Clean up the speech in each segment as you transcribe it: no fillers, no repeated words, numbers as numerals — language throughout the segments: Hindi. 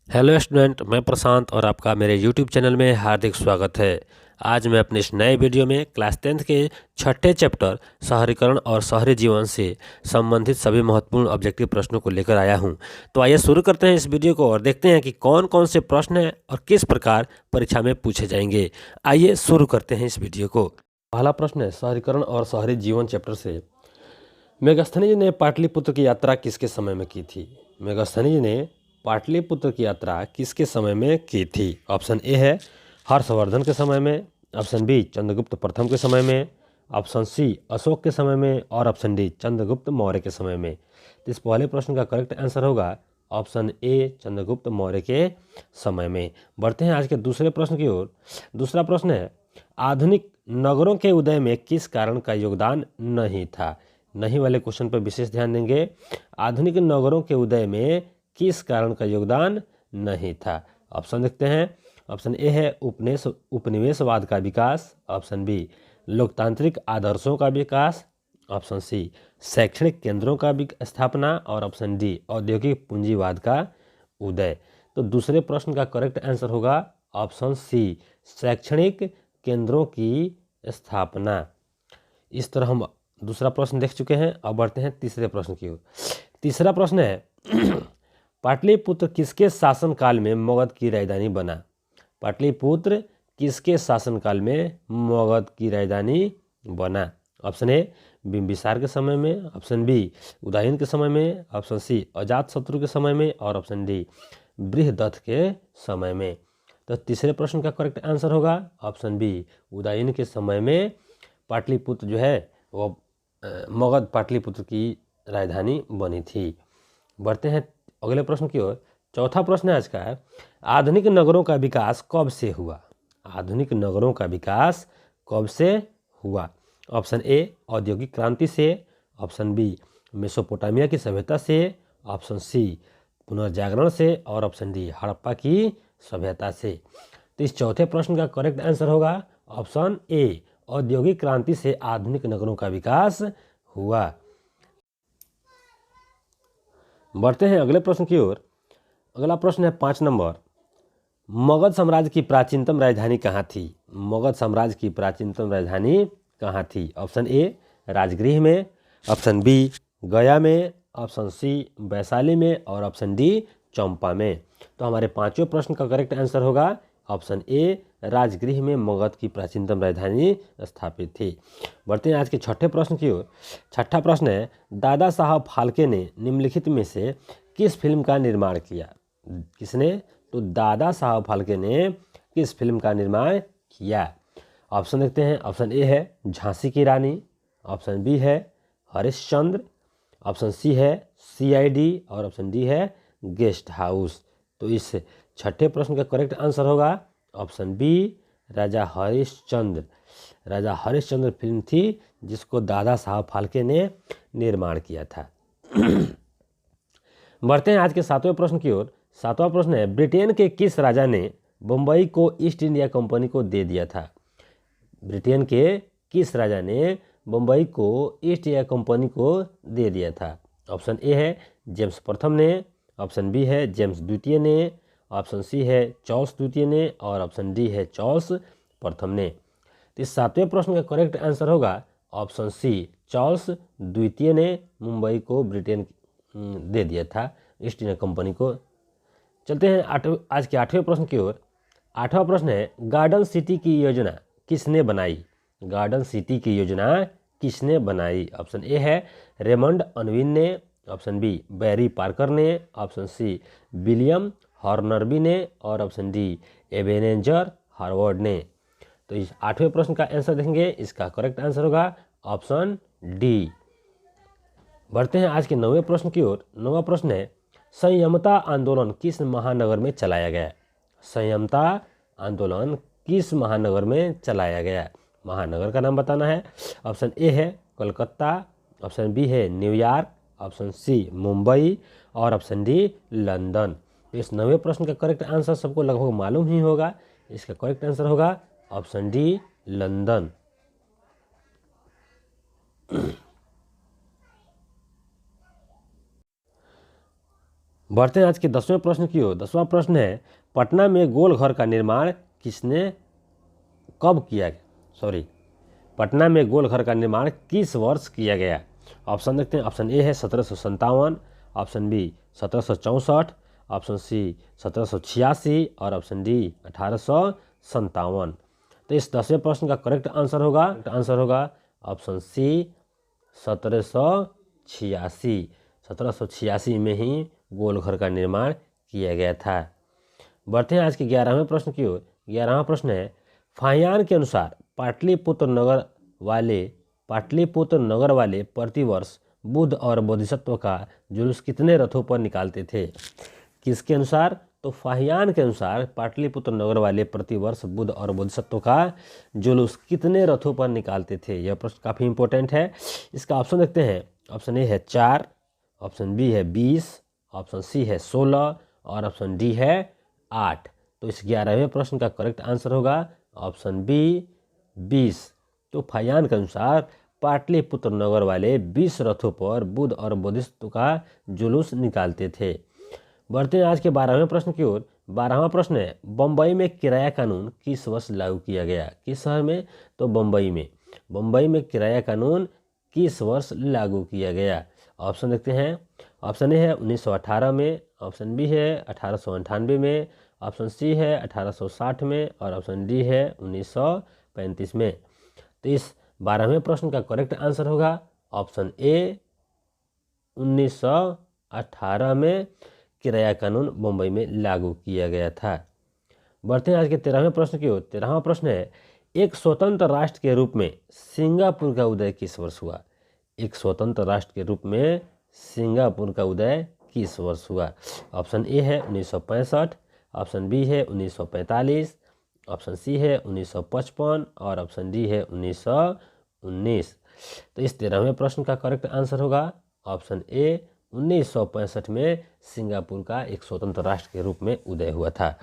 हेलो स्टूडेंट, मैं प्रशांत और आपका मेरे यूट्यूब चैनल में हार्दिक स्वागत है। आज मैं अपने इस नए वीडियो में क्लास 10th के छठे चैप्टर शहरीकरण और शहरी जीवन से संबंधित सभी महत्वपूर्ण ऑब्जेक्टिव प्रश्नों को लेकर आया हूं। तो आइए शुरू करते हैं इस वीडियो को और देखते हैं कि कौन कौन से प्रश्न हैं और किस प्रकार परीक्षा में पूछे जाएंगे। आइए शुरू करते हैं इस वीडियो को। पहला प्रश्न है शहरीकरण और शहरी जीवन चैप्टर से। मेगास्थनीज ने पाटलिपुत्र की यात्रा किसके समय में की थी? मेगास्थनीज ने पाटलिपुत्र की यात्रा किसके समय में की थी? ऑप्शन ए है हर्षवर्धन के समय में, ऑप्शन बी चंद्रगुप्त प्रथम के समय में, ऑप्शन सी अशोक के समय में और ऑप्शन डी चंद्रगुप्त मौर्य के समय में। तो इस पहले प्रश्न का करेक्ट आंसर होगा ऑप्शन ए चंद्रगुप्त मौर्य के समय में। बढ़ते हैं आज के दूसरे प्रश्न की ओर। दूसरा प्रश्न है आधुनिक नगरों के उदय में किस कारण का योगदान नहीं था? नहीं वाले क्वेश्चन पर विशेष ध्यान देंगे। आधुनिक नगरों के उदय में किस कारण का योगदान नहीं था? ऑप्शन देखते हैं। ऑप्शन ए है उपनिवेशवाद का विकास, ऑप्शन बी लोकतांत्रिक आदर्शों का विकास, ऑप्शन सी शैक्षणिक केंद्रों का स्थापना और ऑप्शन डी औद्योगिक पूंजीवाद का उदय। तो दूसरे प्रश्न का करेक्ट आंसर होगा ऑप्शन सी शैक्षणिक केंद्रों की स्थापना। इस तरह हम दूसरा प्रश्न देख चुके हैं। अब बढ़ते हैं तीसरे प्रश्न की ओर। तीसरा प्रश्न है पाटलिपुत्र किसके शासनकाल में मगध की राजधानी बना? पाटलिपुत्र किसके शासनकाल में मगध की राजधानी बना? ऑप्शन ए बिंबिसार के समय में, ऑप्शन बी उदयन के समय में, ऑप्शन सी अजातशत्रु के समय में और ऑप्शन डी बृहदत्त के समय में। तो तीसरे प्रश्न का करेक्ट आंसर होगा ऑप्शन बी उदयन के समय में पाटलिपुत्र जो है वो मगध पाटलिपुत्र की राजधानी बनी थी। बढ़ते हैं अगले प्रश्न की ओर। चौथा प्रश्न आज का है आधुनिक नगरों का विकास कब से हुआ? आधुनिक नगरों का विकास कब से हुआ? ऑप्शन ए औद्योगिक क्रांति से, ऑप्शन बी मेसोपोटामिया की सभ्यता से, ऑप्शन सी पुनर्जागरण से और ऑप्शन डी हड़प्पा की सभ्यता से। तो इस चौथे प्रश्न का करेक्ट आंसर होगा ऑप्शन ए औद्योगिक क्रांति से आधुनिक नगरों का विकास हुआ। बढ़ते हैं अगले प्रश्न की ओर। अगला प्रश्न है 5 नंबर। मगध साम्राज्य की प्राचीनतम राजधानी कहाँ थी? मगध साम्राज्य की प्राचीनतम राजधानी कहाँ थी? ऑप्शन ए राजगृह में, ऑप्शन बी गया में, ऑप्शन सी वैशाली में और ऑप्शन डी चंपा में। तो हमारे पांचों प्रश्न का करेक्ट आंसर होगा ऑप्शन ए राजगृह में मगध की प्राचीनतम राजधानी स्थापित थी। बढ़ते हैं आज के छठे प्रश्न की ओर। छठा प्रश्न है दादा साहब फाल्के ने निम्नलिखित में से किस फिल्म का निर्माण किया? किसने? तो दादा साहब फाल्के ने किस फिल्म का निर्माण किया? ऑप्शन देखते हैं। ऑप्शन ए है झांसी की रानी, ऑप्शन बी है हरिश्चंद्र, ऑप्शन सी है सीआईडी और ऑप्शन डी है गेस्ट हाउस। तो इस छठे प्रश्न का करेक्ट आंसर होगा ऑप्शन बी राजा हरिश्चंद्र। राजा हरिश्चंद्र फिल्म थी जिसको दादा साहब फाल्के ने निर्माण किया था। बढ़ते हैं आज के सातवें प्रश्न की ओर। सातवां प्रश्न है ब्रिटेन के किस राजा ने बम्बई को ईस्ट इंडिया कंपनी को दे दिया था? ब्रिटेन के किस राजा ने बम्बई को ईस्ट इंडिया कंपनी को दे दिया था? ऑप्शन ए है जेम्स प्रथम ने, ऑप्शन बी है जेम्स द्वितीय ने, ऑप्शन सी है चार्ल्स द्वितीय ने और ऑप्शन डी है चार्ल्स प्रथम ने। तो इस सातवें प्रश्न का करेक्ट आंसर होगा ऑप्शन सी चार्ल्स द्वितीय ने मुंबई को ब्रिटेन दे दिया था ईस्ट इंडिया कंपनी को। चलते हैं आज के आठवें प्रश्न की ओर। आठवां प्रश्न है गार्डन सिटी की योजना किसने बनाई? गार्डन सिटी की योजना किसने बनाई? ऑप्शन ए है रेमंड अनविन ने, ऑप्शन बी बैरी पार्कर ने, ऑप्शन सी विलियम हॉर्नरबी ने और ऑप्शन डी एबेनेजर हार्वर्ड ने। तो इस आठवें प्रश्न का आंसर देखेंगे। इसका करेक्ट आंसर होगा ऑप्शन डी। बढ़ते हैं आज के नौवें प्रश्न की ओर। नौवां प्रश्न है संयमता आंदोलन किस महानगर में चलाया गया? संयमता आंदोलन किस महानगर में चलाया गया? महानगर का नाम बताना है। ऑप्शन ए है कोलकाता, ऑप्शन बी है न्यूयॉर्क, ऑप्शन सी मुंबई और ऑप्शन डी लंदन। तो इस नवे प्रश्न का करेक्ट आंसर सबको लगभग मालूम ही होगा। इसका करेक्ट आंसर होगा ऑप्शन डी लंदन। बढ़ते हैं आज के 10वें प्रश्न की ओर। 10वां प्रश्न है, पटना में गोल घर का निर्माण किसने कब किया गया? पटना में गोल घर का निर्माण किस वर्ष किया गया? ऑप्शन देखते हैं। ऑप्शन ए है 1757, ऑप्शन बी 1764, ऑप्शन सी 1786 और ऑप्शन डी 1857। तो इस 10वें प्रश्न का करेक्ट आंसर होगा ऑप्शन सी 1786। 1786 में ही गोल घर का निर्माण किया गया था। बढ़ते हैं आज के 11वें प्रश्न की ओर। 11वां प्रश्न है, फाहियान के अनुसार पाटलिपुत्र नगर वाले प्रतिवर्ष बुद्ध और बोधिसत्व का जुलूस कितने रथों पर निकालते थे? किसके अनुसार? तो फाहियान के अनुसार पाटलिपुत्र नगर वाले प्रतिवर्ष बुद्ध और बोधिसत्व का जुलूस कितने रथों पर निकालते थे? यह प्रश्न काफ़ी इंपॉर्टेंट है। इसका ऑप्शन देखते हैं। ऑप्शन ए है 4, ऑप्शन बी है 20, ऑप्शन सी है 16 और ऑप्शन डी है 8। तो इस 11वें प्रश्न का करेक्ट आंसर होगा ऑप्शन बी 20। तो फाहियान के अनुसार पाटलिपुत्र नगर वाले 20 रथों पर बुद्ध और बोधिसत्व का जुलूस निकालते थे। बढ़ते हैं आज के 12वें प्रश्न की ओर। 12वां प्रश्न है, बम्बई में किराया कानून किस वर्ष लागू किया गया? किस शहर में? तो बम्बई में किराया कानून किस वर्ष लागू किया गया? ऑप्शन देखते हैं। ऑप्शन ए है 1918 में, ऑप्शन बी है 1898 में, ऑप्शन सी है 1860 में और ऑप्शन डी है 1935 में। तो इस 12वें प्रश्न का करेक्ट आंसर होगा ऑप्शन ए 1918 में किराया कानून मुंबई में लागू किया गया था। बढ़ते हैं आज के 13वें प्रश्न की ओर। 13वां प्रश्न है, एक स्वतंत्र राष्ट्र के रूप में सिंगापुर का उदय किस वर्ष हुआ? एक स्वतंत्र राष्ट्र के रूप में सिंगापुर का उदय किस वर्ष हुआ? ऑप्शन ए है 1965, ऑप्शन बी है 1945, ऑप्शन सी है 1955 और ऑप्शन डी है 1919। तो इस 13वें प्रश्न का करेक्ट आंसर होगा ऑप्शन ए 1965 में सिंगापुर का एक स्वतंत्र राष्ट्र के रूप में उदय हुआ था।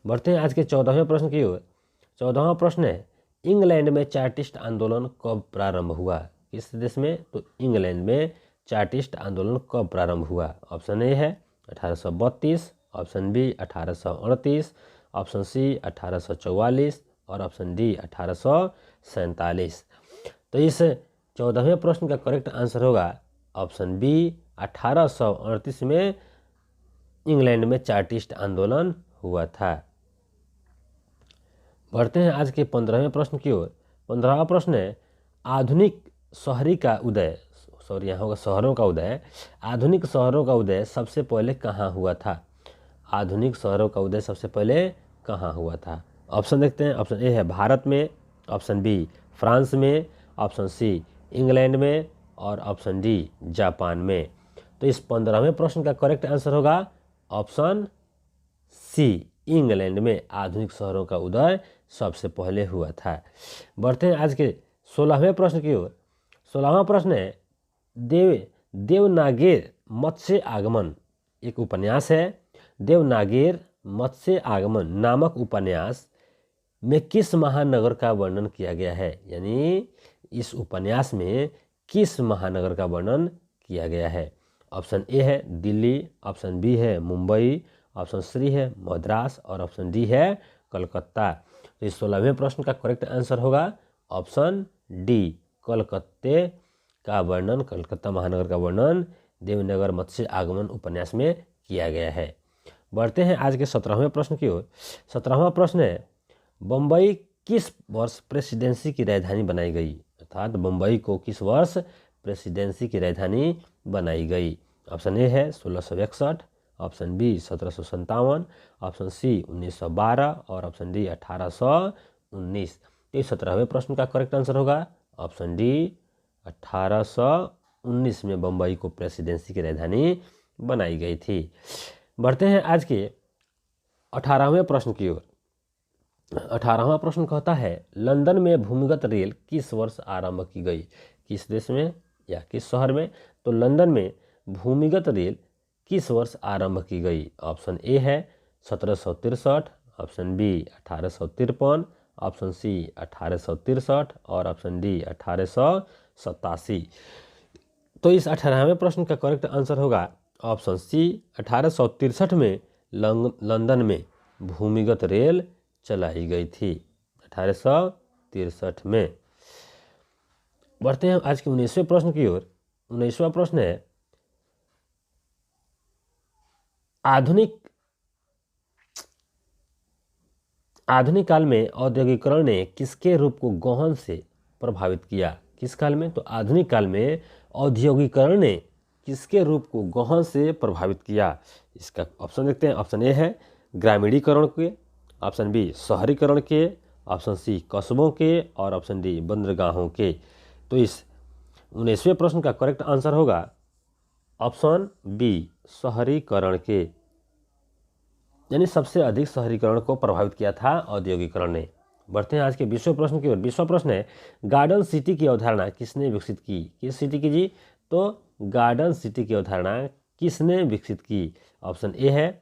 बढ़ते हैं आज के 14वें प्रश्न की ओर। 14वां प्रश्न है, इंग्लैंड में चार्टिस्ट आंदोलन कब प्रारंभ हुआ? किस देश में? तो इंग्लैंड में चार्टिस्ट आंदोलन कब प्रारंभ हुआ? ऑप्शन ए है 1832, ऑप्शन बी 1838, ऑप्शन सी 1844 और ऑप्शन डी 1847। तो इस 14वें प्रश्न का करेक्ट आंसर होगा ऑप्शन बी 1838 में इंग्लैंड में चार्टिस्ट आंदोलन हुआ था। बढ़ते हैं आज के 15वें प्रश्न की ओर। 15वां प्रश्न है, आधुनिक शहरी का उदय यहाँ होगा शहरों का उदय। आधुनिक शहरों का उदय सबसे पहले कहाँ हुआ था? आधुनिक शहरों का उदय सबसे पहले कहाँ हुआ था? ऑप्शन देखते हैं। ऑप्शन ए है भारत में, ऑप्शन बी फ्रांस में, ऑप्शन सी इंग्लैंड में और ऑप्शन डी जापान में। तो इस 15वें प्रश्न का करेक्ट आंसर होगा ऑप्शन सी, इंग्लैंड में आधुनिक शहरों का उदय सबसे पहले हुआ था। बढ़ते हैं आज के 16वें प्रश्न की ओर। 16वां प्रश्न है, देवनागेर मत्स्य आगमन एक उपन्यास है। देवनागेर मत्स्य आगमन नामक उपन्यास में किस महानगर का वर्णन किया गया है? यानी इस उपन्यास में किस महानगर का वर्णन किया गया है? ऑप्शन ए है दिल्ली, ऑप्शन बी है मुंबई, ऑप्शन सी है मद्रास और ऑप्शन डी है कलकत्ता। तो इस 16वें प्रश्न का करेक्ट आंसर होगा ऑप्शन डी, कलकत्ते का वर्णन, कलकत्ता महानगर का वर्णन देवनागरी मत्स्य आगमन उपन्यास में किया गया है। बढ़ते हैं आज के 17वें प्रश्न की ओर। 17वां प्रश्न है, बम्बई किस वर्ष प्रेसिडेंसी की राजधानी बनाई गई? अर्थात बम्बई को किस वर्ष प्रेसिडेंसी की राजधानी बनाई गई? ऑप्शन ए है 1661, ऑप्शन बी 1757, ऑप्शन सी 1912 और ऑप्शन डी 1819। तो 17वें प्रश्न का करेक्ट आंसर होगा ऑप्शन डी 1819 में बम्बई को प्रेसिडेंसी की राजधानी बनाई गई थी। बढ़ते हैं आज के 18वें प्रश्न की ओर। 18वां प्रश्न कहता है, लंदन में भूमिगत रेल किस वर्ष आरंभ की गई? किस देश में या किस शहर में? तो लंदन में भूमिगत रेल किस वर्ष आरंभ की गई? ऑप्शन ए है 1763, ऑप्शन बी 1853, ऑप्शन सी 1863 और ऑप्शन डी 1887। तो इस 18वें प्रश्न का करेक्ट आंसर होगा ऑप्शन सी 1863 में लंदन में भूमिगत रेल चलाई गई थी, 1863 में। बढ़ते हैं आज के 19वें प्रश्न की ओर। 19वां प्रश्न है, आधुनिक काल में औद्योगिकरण ने किसके रूप को गहन से प्रभावित किया? किस काल में? तो आधुनिक काल में औद्योगिकरण ने किसके रूप को गहन से प्रभावित किया? इसका ऑप्शन देखते हैं। ऑप्शन ए है ग्रामीणीकरण के, ऑप्शन बी शहरीकरण के, ऑप्शन सी कस्बों के और ऑप्शन डी बंदरगाहों के। तो इस 19वें प्रश्न का करेक्ट आंसर होगा ऑप्शन बी शहरीकरण के, यानी सबसे अधिक शहरीकरण को प्रभावित किया था औद्योगिकरण ने। बढ़ते हैं आज के 20वें प्रश्न की ओर। 20वां प्रश्न है, गार्डन सिटी की अवधारणा किसने विकसित की? किस सिटी की जी? तो गार्डन सिटी की अवधारणा किसने विकसित की? ऑप्शन ए है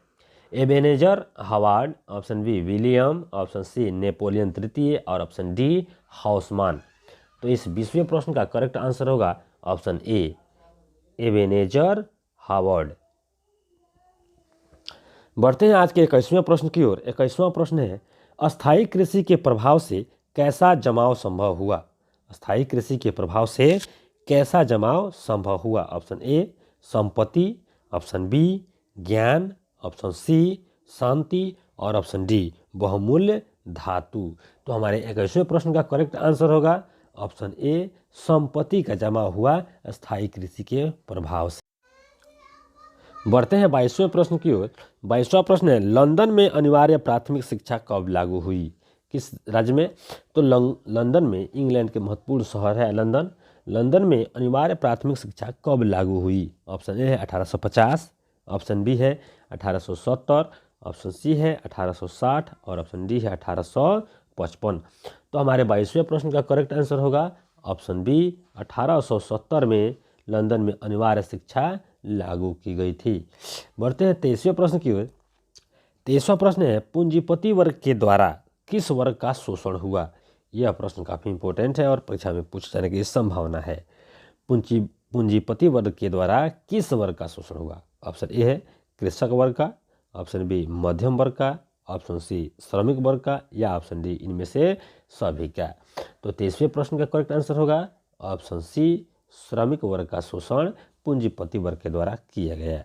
Ebenezer Howard, option B William, option C Napoleon तृतीय और ऑप्शन डी हाउसमान। तो इस 20वें प्रश्न का करेक्ट आंसर होगा ऑप्शन ए एबेनेजर हावर्ड। बढ़ते हैं आज के 21वें प्रश्न की ओर। 21वां प्रश्न है, अस्थायी कृषि के प्रभाव से कैसा जमाव संभव हुआ? अस्थायी कृषि के प्रभाव से कैसा जमाव संभव हुआ? ऑप्शन ए संपत्ति, ऑप्शन बी ज्ञान, ऑप्शन सी शांति और ऑप्शन डी बहुमूल्य धातु। तो हमारे 21वें प्रश्न का करेक्ट आंसर होगा ऑप्शन ए संपत्ति का जमाव हुआ अस्थायी कृषि के प्रभाव से। बढ़ते हैं 22वें प्रश्न की ओर। 22वां प्रश्न है, लंदन में अनिवार्य प्राथमिक शिक्षा कब लागू हुई? किस राज्य में? तो लंदन में, इंग्लैंड के महत्वपूर्ण शहर है लंदन। लंदन में अनिवार्य प्राथमिक शिक्षा कब लागू हुई? ऑप्शन ए है 1850, ऑप्शन बी है 1870, ऑप्शन सी है 1860 और ऑप्शन डी है 1855। तो हमारे 22वें प्रश्न का करेक्ट आंसर होगा ऑप्शन बी 1870 में लंदन में अनिवार्य शिक्षा लागू की गई थी। बढ़ते हैं 23वें प्रश्न की ओर। 23वां प्रश्न है, पूंजीपति वर्ग के द्वारा किस वर्ग का शोषण हुआ? यह प्रश्न काफ़ी इंपॉर्टेंट है और परीक्षा में पूछे जाने की संभावना है। पूंजीपति वर्ग के द्वारा किस वर्ग का शोषण हुआ? ऑप्शन ए है कृषक वर्ग का, ऑप्शन बी मध्यम वर्ग का, ऑप्शन सी श्रमिक वर्ग का या ऑप्शन डी इनमें से सभी का। तो 23वें प्रश्न का करेक्ट आंसर होगा ऑप्शन सी श्रमिक वर्ग का शोषण पूंजीपति वर्ग के द्वारा किया गया।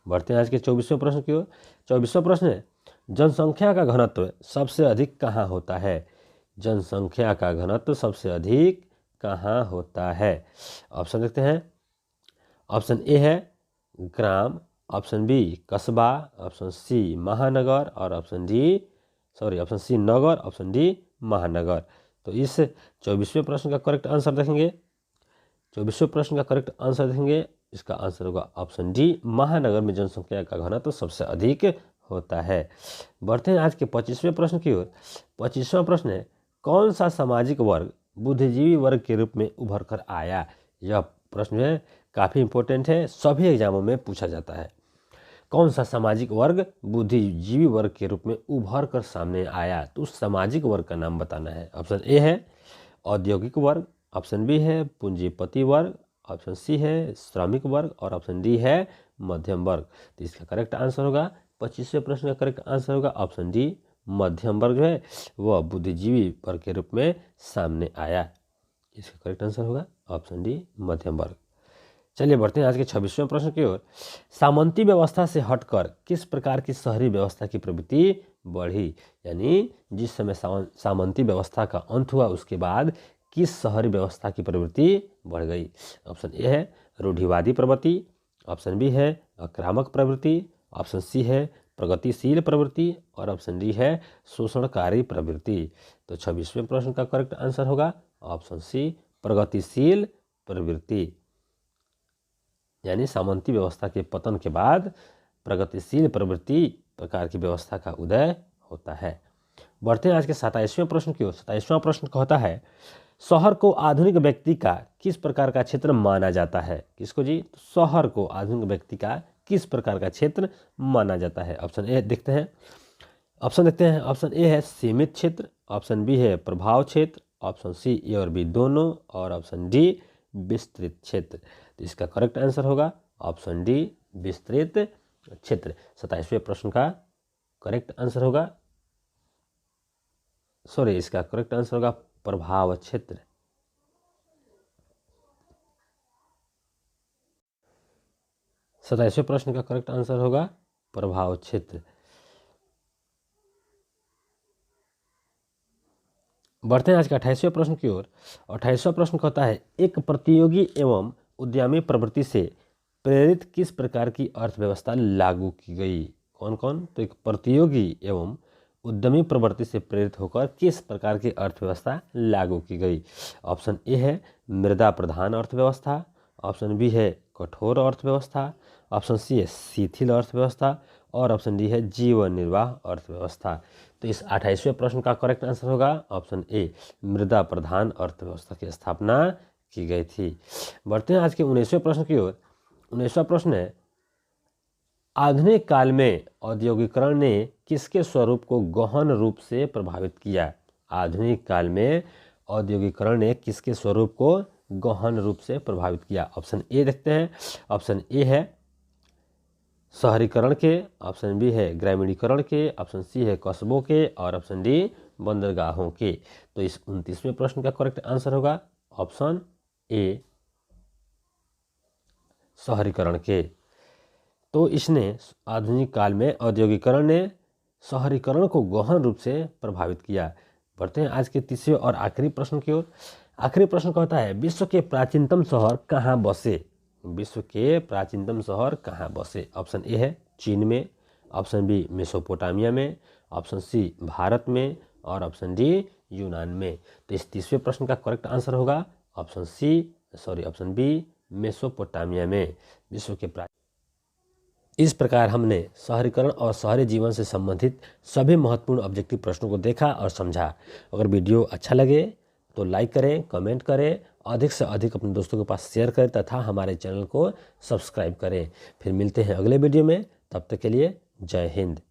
बढ़ते हैं आज के 24वें प्रश्न की ओर। 24वां प्रश्न है, जनसंख्या का घनत्व सबसे अधिक कहाँ होता है? जनसंख्या का घनत्व सबसे अधिक कहाँ होता है? ऑप्शन देखते हैं। ऑप्शन ए है ग्राम, ऑप्शन बी कस्बा, ऑप्शन सी महानगर और ऑप्शन सी नगर, ऑप्शन डी महानगर। तो इस 24वें प्रश्न का करेक्ट आंसर देखेंगे। 24वें प्रश्न का करेक्ट आंसर देखेंगे, इसका आंसर होगा ऑप्शन डी महानगर में जनसंख्या का घनत्व तो सबसे अधिक होता है। बढ़ते हैं आज के 25वें प्रश्न की ओर। 25वां प्रश्न है, कौन सा सामाजिक वर्ग बुद्धिजीवी वर्ग के रूप में उभर कर आया? यह प्रश्न है काफ़ी इंपॉर्टेंट है, सभी एग्जामों में पूछा जाता है। कौन सा सामाजिक वर्ग बुद्धिजीवी वर्ग के रूप में उभर कर सामने आया? तो उस सामाजिक वर्ग का नाम बताना है। ऑप्शन ए है औद्योगिक वर्ग, ऑप्शन बी है पूंजीपति वर्ग, ऑप्शन सी है श्रमिक वर्ग और ऑप्शन डी है मध्यम वर्ग। तो इसका करेक्ट आंसर होगा 25वें प्रश्न का करेक्ट आंसर होगा ऑप्शन डी मध्यम वर्ग जो है वह बुद्धिजीवी वर्ग के रूप में सामने आया। इसका करेक्ट आंसर होगा ऑप्शन डी मध्यम वर्ग। चलिए बढ़ते हैं आज के 26वें प्रश्न की ओर। सामंती व्यवस्था से हटकर किस प्रकार की शहरी व्यवस्था की प्रवृत्ति बढ़ी? यानी जिस समय सामंती व्यवस्था का अंत हुआ उसके बाद किस शहरी व्यवस्था की प्रवृत्ति बढ़ गई? ऑप्शन ए है रूढ़िवादी प्रवृत्ति, ऑप्शन बी है आक्रामक प्रवृत्ति, ऑप्शन सी है प्रगतिशील प्रवृत्ति और ऑप्शन डी है शोषणकारी प्रवृत्ति। तो 26वें प्रश्न का करेक्ट आंसर होगा ऑप्शन सी प्रगतिशील प्रवृत्ति, यानी सामंती व्यवस्था के पतन के बाद प्रगतिशील प्रवृत्ति प्रकार की व्यवस्था का उदय होता है। बढ़ते हैं आज के 27वें प्रश्न की ओर। 27वां प्रश्न कहता है, शहर को आधुनिक व्यक्ति का किस प्रकार का क्षेत्र माना जाता है? किसको जी? शहर को आधुनिक व्यक्ति का किस प्रकार का क्षेत्र माना जाता है? ऑप्शन ए देखते हैं। ऑप्शन ए है सीमित क्षेत्र, ऑप्शन बी है प्रभाव क्षेत्र, ऑप्शन सी ए और बी दोनों और ऑप्शन डी विस्तृत क्षेत्र। तो इसका करेक्ट आंसर होगा ऑप्शन डी विस्तृत क्षेत्र। 27वें प्रश्न का करेक्ट आंसर होगा, इसका करेक्ट आंसर होगा प्रभाव क्षेत्र। 27वें प्रश्न का करेक्ट आंसर होगा प्रभाव क्षेत्र। बढ़ते हैं आज के 28वें प्रश्न की ओर। 28वां प्रश्न कहता है, एक प्रतियोगी एवं उद्यमी प्रवृत्ति से प्रेरित किस प्रकार की अर्थव्यवस्था लागू की गई? कौन कौन? तो एक प्रतियोगी एवं उद्यमी प्रवृत्ति से प्रेरित होकर किस प्रकार की अर्थव्यवस्था लागू की गई? ऑप्शन ए है मृदा प्रधान अर्थव्यवस्था, ऑप्शन बी है कठोर अर्थव्यवस्था, ऑप्शन सी है शिथिल अर्थव्यवस्था और ऑप्शन डी है जीवन निर्वाह अर्थव्यवस्था। तो इस 28वें प्रश्न का करेक्ट आंसर होगा ऑप्शन ए, मृदा प्रधान अर्थव्यवस्था की स्थापना की गई थी। बढ़ते हैं आज के 19वें प्रश्न की ओर। 19वां प्रश्न है, आधुनिक काल में औद्योगिकरण ने किसके स्वरूप को गहन रूप से प्रभावित किया? आधुनिक काल में औद्योगिकरण ने किसके स्वरूप को गहन रूप से प्रभावित किया? ऑप्शन ए देखते हैं। ऑप्शन ए है शहरीकरण के, ऑप्शन बी है ग्रामीणीकरण के, ऑप्शन सी है कस्बों के और ऑप्शन डी बंदरगाहों के। तो इस 29वें प्रश्न का करेक्ट आंसर होगा ऑप्शन ए, शहरीकरण के। तो इसने आधुनिक काल में औद्योगिकरण ने शहरीकरण को गहन रूप से प्रभावित किया। बढ़ते हैं आज के तीसरे और आखिरी प्रश्न की ओर। आखिरी प्रश्न कहता है, विश्व के प्राचीनतम शहर कहाँ बसे? विश्व के प्राचीनतम शहर कहाँ बसे? ऑप्शन ए है चीन में, ऑप्शन बी मेसोपोटामिया में, ऑप्शन सी भारत में और ऑप्शन डी यूनान में। तो इस तीसरे प्रश्न का करेक्ट आंसर होगा ऑप्शन बी, मेसोपोटामिया में विश्व के इस प्रकार हमने शहरीकरण और शहरी जीवन से संबंधित सभी महत्वपूर्ण ऑब्जेक्टिव प्रश्नों को देखा और समझा। अगर वीडियो अच्छा लगे तो लाइक करें, कमेंट करें, अधिक से अधिक अपने दोस्तों के पास शेयर करें तथा हमारे चैनल को सब्सक्राइब करें। फिर मिलते हैं अगले वीडियो में, तब तक के लिए जय हिंद।